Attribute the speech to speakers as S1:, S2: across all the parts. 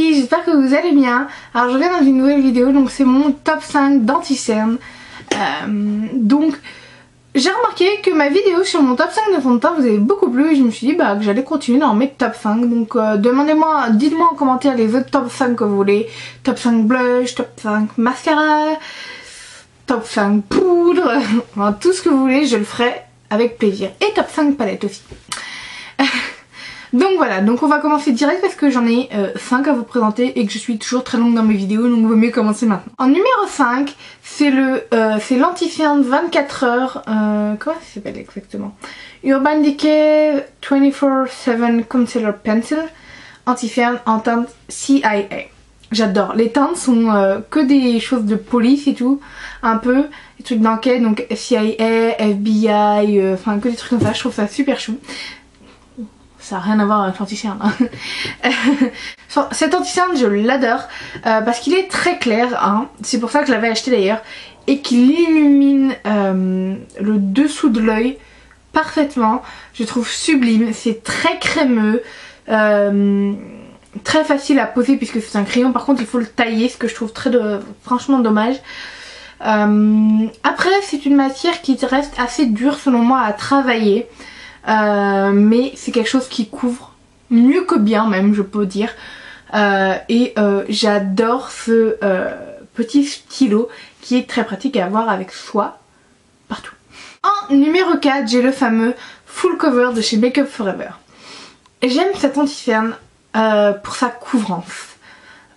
S1: filles, j'espère que vous allez bien. Alors je reviens dans une nouvelle vidéo, donc c'est mon top 5 d'anti-cerne. Donc j'ai remarqué que ma vidéo sur mon top 5 de fond de teint vous avez beaucoup plu et je me suis dit que j'allais continuer dans mes top 5. Donc demandez-moi, dites-moi en commentaire les autres top 5 que vous voulez. Top 5 blush, top 5 mascara, top 5 poudre, enfin, tout ce que vous voulez, je le ferai avec plaisir. Et top 5 palettes aussi. Donc voilà, donc on va commencer direct parce que j'en ai 5 à vous présenter et que je suis toujours très longue dans mes vidéos, donc il vaut mieux commencer maintenant. En numéro 5, c'est l'anti-cerne 24 heures, comment ça s'appelle exactement? Urban Decay 24/7 Concealer Pencil, anti-cerne en teinte CIA. J'adore, les teintes sont que des choses de police et tout, un peu, des trucs d'enquête, donc CIA, FBI, enfin que des trucs comme ça, je trouve ça super chou. Ça n'a rien à voir avec l'anti-cerne. Cet anti-cerne je l'adore parce qu'il est très clair, hein. C'est pour ça que je l'avais acheté d'ailleurs, et qu'il illumine le dessous de l'œil parfaitement. Je trouve sublime, c'est très crémeux, très facile à poser puisque c'est un crayon. Par contre il faut le tailler, ce que je trouve franchement dommage. Après c'est une matière qui reste assez dure selon moi à travailler. Mais c'est quelque chose qui couvre mieux que bien même, je peux dire, et j'adore ce petit stylo qui est très pratique à avoir avec soi partout. En numéro 4, j'ai le fameux Full Cover de chez Make Up Forever. J'aime cet anti-cerne pour sa couvrance.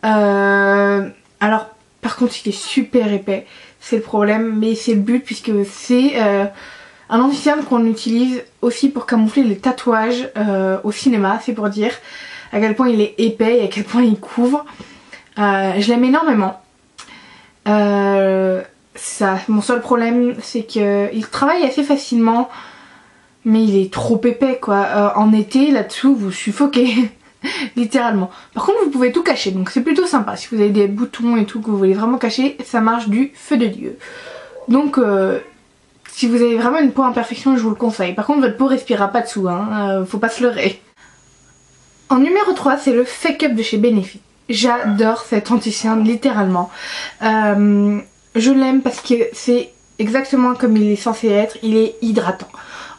S1: Alors par contre il est super épais, c'est le problème, mais c'est le but puisque c'est un anti-cerne qu'on utilise aussi pour camoufler les tatouages au cinéma, c'est pour dire à quel point il est épais et à quel point il couvre. Je l'aime énormément. Mon seul problème c'est qu'il travaille assez facilement, mais il est trop épais quoi. En été là-dessous vous suffoquez littéralement. Par contre vous pouvez tout cacher, donc c'est plutôt sympa. Si vous avez des boutons et tout que vous voulez vraiment cacher, ça marche du feu de Dieu. Donc si vous avez vraiment une peau imperfection, je vous le conseille. Par contre votre peau respirera pas dessous, hein, faut pas se leurrer. En numéro 3, c'est le Fake Up de chez Benefit. J'adore cet anti-cerne littéralement. Je l'aime parce que c'est exactement comme il est censé être, il est hydratant.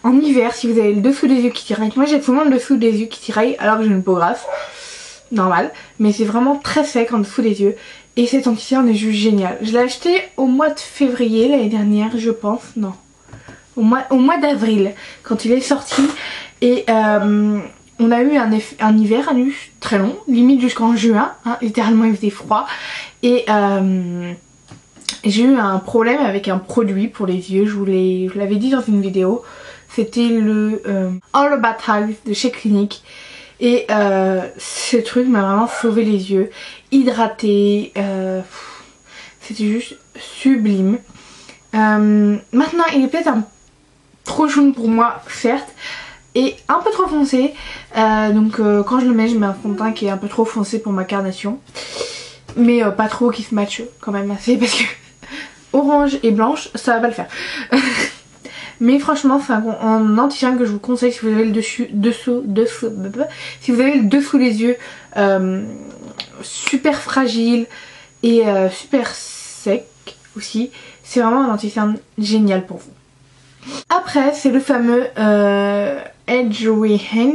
S1: En hiver, si vous avez le dessous des yeux qui tiraille, moi j'ai souvent le dessous des yeux qui tiraille alors que j'ai une peau grasse, normal, mais c'est vraiment très sec en dessous des yeux. Et cet anti-cerne est juste génial. Je l'ai acheté au mois de février l'année dernière, je pense, non. Au mois d'avril, quand il est sorti. Et on a eu un hiver très long, limite jusqu'en juin, hein, littéralement il faisait froid. Et j'ai eu un problème avec un produit pour les yeux, je l'avais dit dans une vidéo. C'était le All About Eyes de chez Clinique. Et ce truc m'a vraiment sauvé les yeux, hydraté, c'était juste sublime. Maintenant il est peut-être trop jaune pour moi certes, et un peu trop foncé, donc quand je le mets je mets un fond de teint qui est un peu trop foncé pour ma carnation, mais pas trop qui se matche quand même assez parce que orange et blanche ça va pas le faire. Mais franchement c'est un anti-cerne que je vous conseille si vous avez le si vous avez le dessous des yeux super fragile et super sec aussi. C'est vraiment un anti-cerne génial pour vous. Après c'est le fameux Edge Wehen.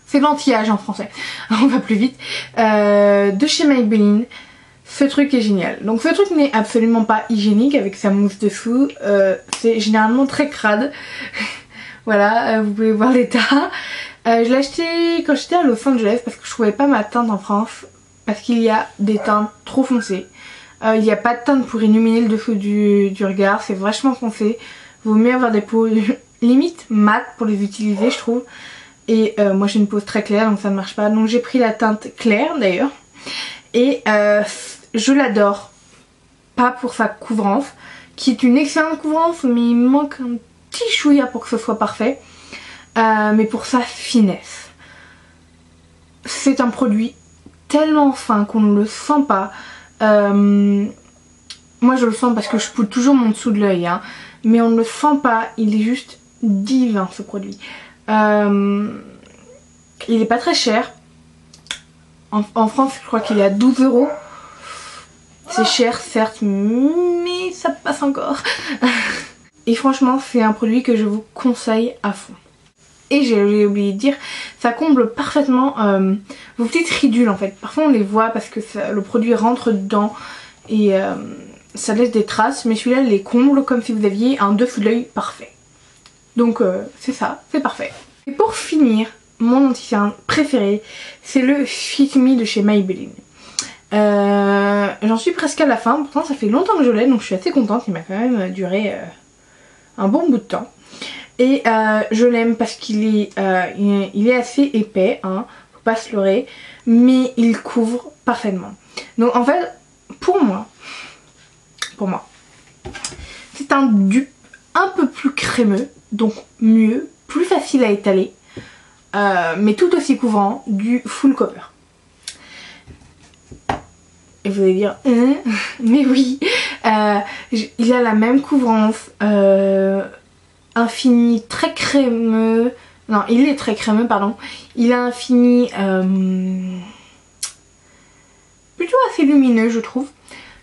S1: C'est l'anti-âge en français, on va plus vite, de chez Maybelline. Ce truc est génial. Donc ce truc n'est absolument pas hygiénique avec sa mousse dessous. C'est généralement très crade. Voilà, vous pouvez voir l'état. Je l'ai acheté quand j'étais à Los Angeles parce que je trouvais pas ma teinte en France. Parce qu'il y a des teintes trop foncées. Il n'y a pas de teinte pour illuminer le dessous du regard. C'est vachement foncé. Vaut mieux avoir des peaux limite mat pour les utiliser je trouve. Et moi j'ai une peau très claire donc ça ne marche pas. Donc j'ai pris la teinte claire d'ailleurs. Et je l'adore, pas pour sa couvrance, qui est une excellente couvrance, mais il manque un petit chouïa pour que ce soit parfait, mais pour sa finesse. C'est un produit tellement fin qu'on ne le sent pas. Moi je le sens parce que je poudre toujours mon dessous de l'œil, hein, mais on ne le sent pas, il est juste divin ce produit. Il est pas très cher. En France je crois qu'il est à 12 €. C'est cher certes, mais ça passe encore. Et franchement c'est un produit que je vous conseille à fond. Et j'ai oublié de dire, ça comble parfaitement vos petites ridules en fait. Parfois on les voit parce que le produit rentre dedans et ça laisse des traces. Mais celui-là les comble comme si vous aviez un dessous de l'œil parfait. Donc c'est ça, c'est parfait. Et pour finir, mon anti-cerne préféré, c'est le Fit Me de chez Maybelline. J'en suis presque à la fin, pourtant ça fait longtemps que je l'ai donc je suis assez contente. Il m'a quand même duré un bon bout de temps. Et je l'aime parce qu'il est assez épais, hein, faut pas se leurrer, mais il couvre parfaitement. Donc en fait, pour moi, c'est un dupe un peu plus crémeux, donc mieux, plus facile à étaler, mais tout aussi couvrant du Full Cover. Et vous allez dire, mais oui, il a la même couvrance. Un fini très crémeux, non il est très crémeux pardon, il a un fini plutôt assez lumineux je trouve,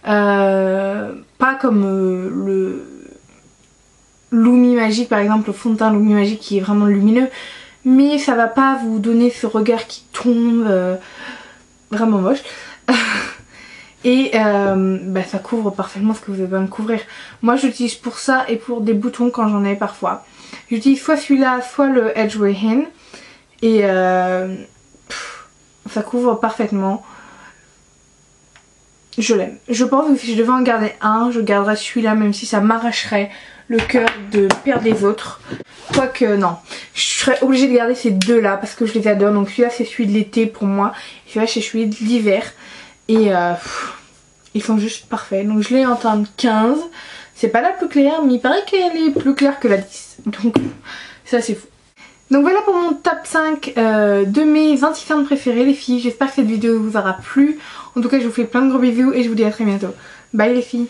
S1: pas comme le Lumi Magique par exemple, le fond de teint Lumi Magique qui est vraiment lumineux, mais ça va pas vous donner ce regard qui tombe, vraiment moche. Et ça couvre parfaitement ce que vous avez besoin de couvrir. Moi j'utilise pour ça et pour des boutons quand j'en ai parfois. J'utilise soit celui-là, soit le Edgeway Hen. Et ça couvre parfaitement. Je l'aime. Je pense que si je devais en garder un, je garderais celui-là même si ça m'arracherait le cœur de perdre les autres. Quoique non, je serais obligée de garder ces deux-là parce que je les adore. Donc celui-là c'est celui de l'été pour moi. Et celui-là c'est celui de l'hiver. Et ils sont juste parfaits. Donc je l'ai en teinte 15. C'est pas la plus claire, mais il paraît qu'elle est plus claire que la 10. Donc ça c'est fou. Donc voilà pour mon top 5 de mes anti-cernes préférés les filles. J'espère que cette vidéo vous aura plu. En tout cas je vous fais plein de gros bisous et je vous dis à très bientôt. Bye les filles.